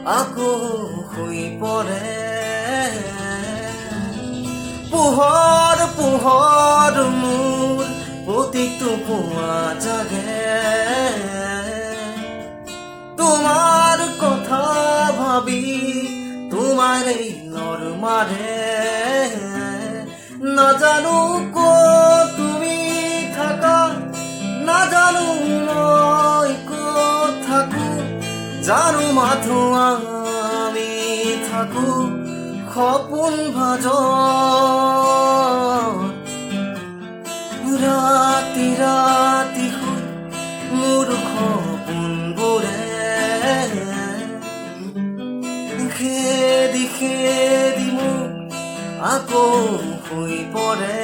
আকৌ শুই পৰে পোহৰ পোহৰ মোৰ প্ৰতিটো পুৱা জাগে তোমাৰ কথা ভাবি তোমাৰ এই লৰ মাৰে নাজানো ক'ত তুমি থাকা নাজানো মই ক'ত থাকো জানো মাথো আমি থাকো সপোন ভাজত ৰাতি ৰাতি শুই মোৰ সপোনবোৰে খেদি খেদি মোক আকৌ শুই পৰে